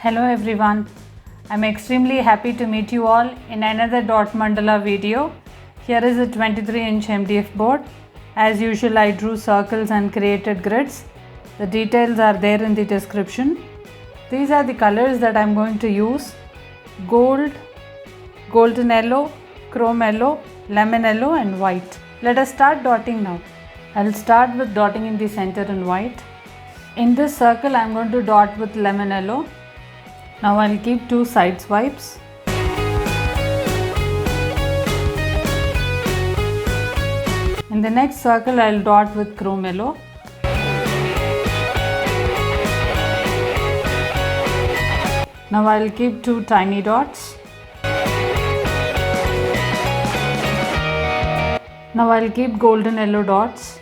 Hello everyone, I'm extremely happy to meet you all in another Dot Mandala video. Here is a 23-inch MDF board. As usual, I drew circles and created grids. The details are there in the description. These are the colors that I'm going to use: gold, golden yellow, chrome yellow, lemon yellow and white. Let us start dotting now. I'll start with dotting in the center in white. In this circle, I'm going to dot with lemon yellow. Now I'll keep two side swipes. In the next circle, I'll dot with chrome yellow. Now I'll keep two tiny dots. Now I'll keep golden yellow dots.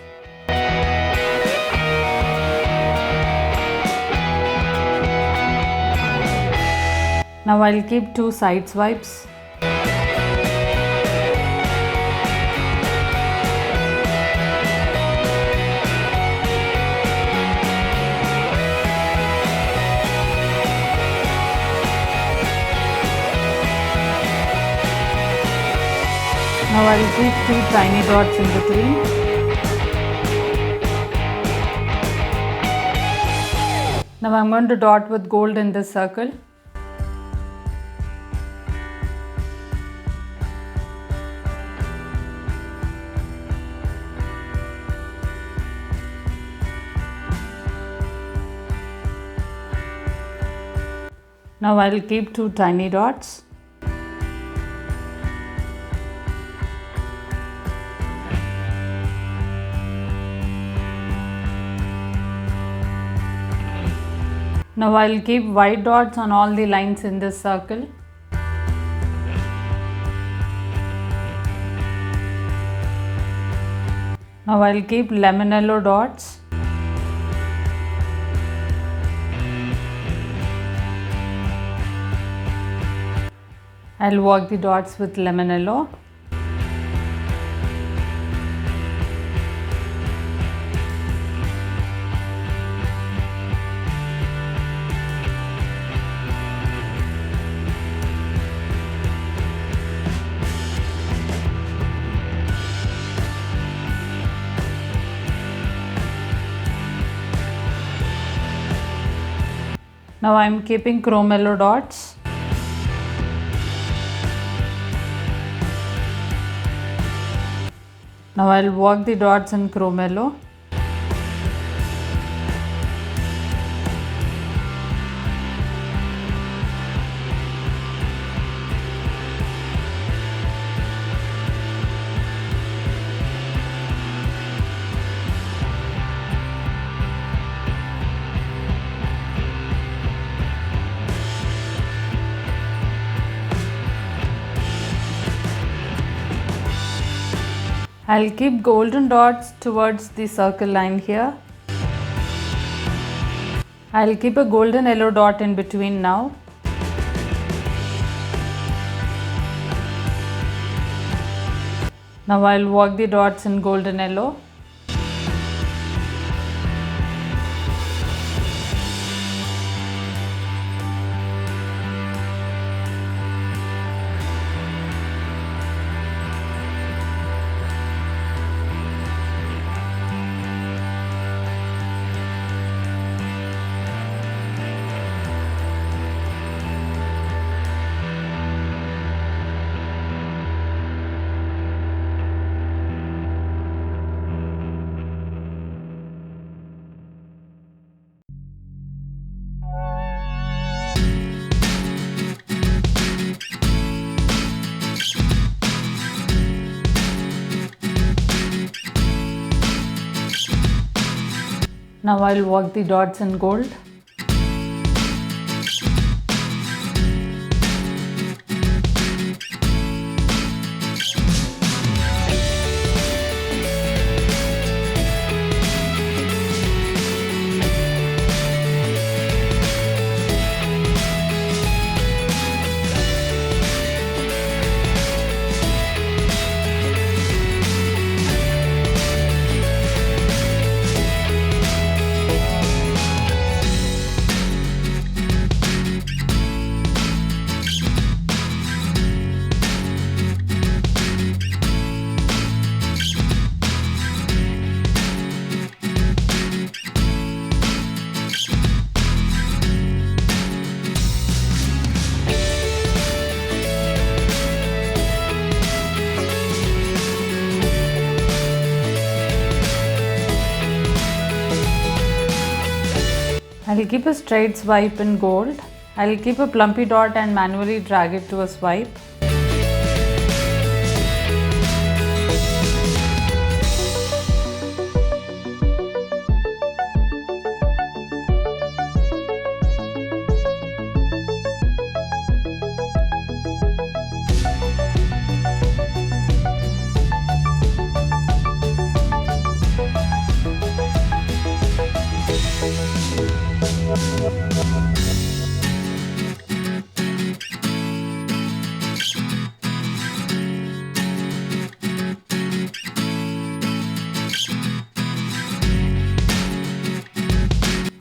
Now I'll keep two side swipes. Now I'll keep two tiny dots in between. Now I'm going to dot with gold in this circle. Now I'll keep two tiny dots. Now I'll keep white dots on all the lines in this circle. Now I'll keep lemon yellow dots. I'll work the dots with lemon yellow. Now I'm keeping chrome yellow dots. Now I'll work the dots in chrome yellow. I'll keep golden dots towards the circle line here. I'll keep a golden yellow dot in between now. Now I'll work the dots in golden yellow. Now I'll work the dots in gold. I'll keep a straight swipe in gold. I'll keep a plumpy dot and manually drag it to a swipe.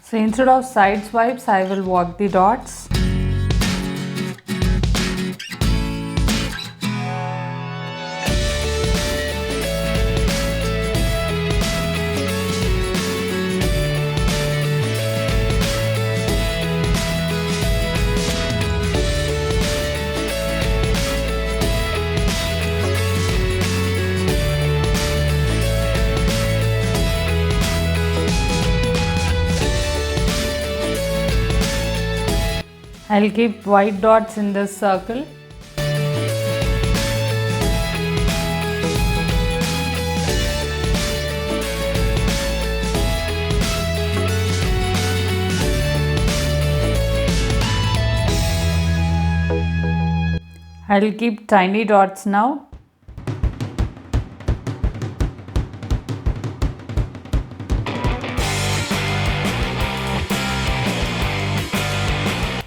So instead of side swipes, I will walk the dots. I'll keep white dots in this circle. I'll keep tiny dots now.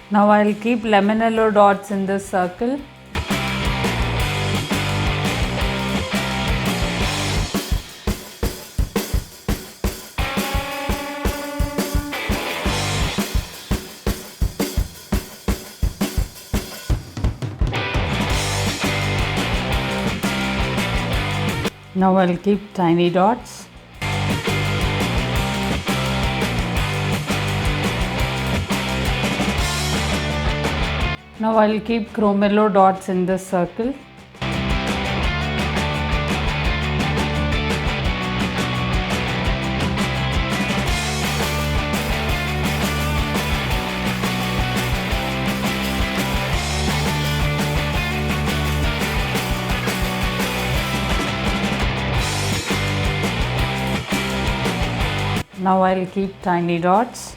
Now I'll keep lemon yellow dots in this circle. Now I'll keep tiny dots. Now I'll keep chrome yellow dots in this circle. Now I'll keep tiny dots.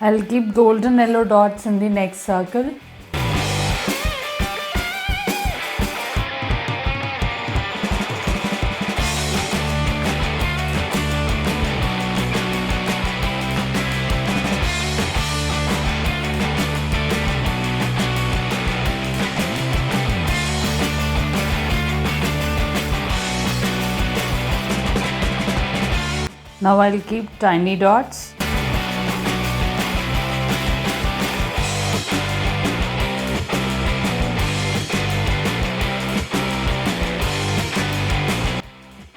I'll keep golden yellow dots in the next circle. Now I'll keep tiny dots.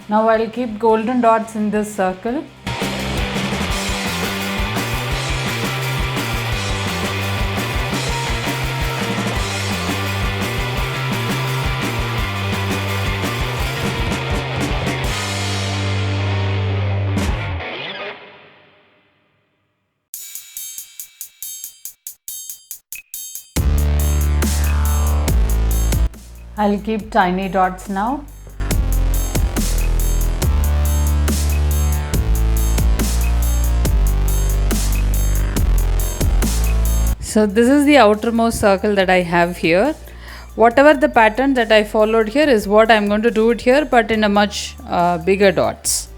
Now I'll keep golden dots in this circle. I'll keep tiny dots now. So this is the outermost circle that I have here. Whatever the pattern that I followed here is what I'm going to do it here, but in a much bigger dots.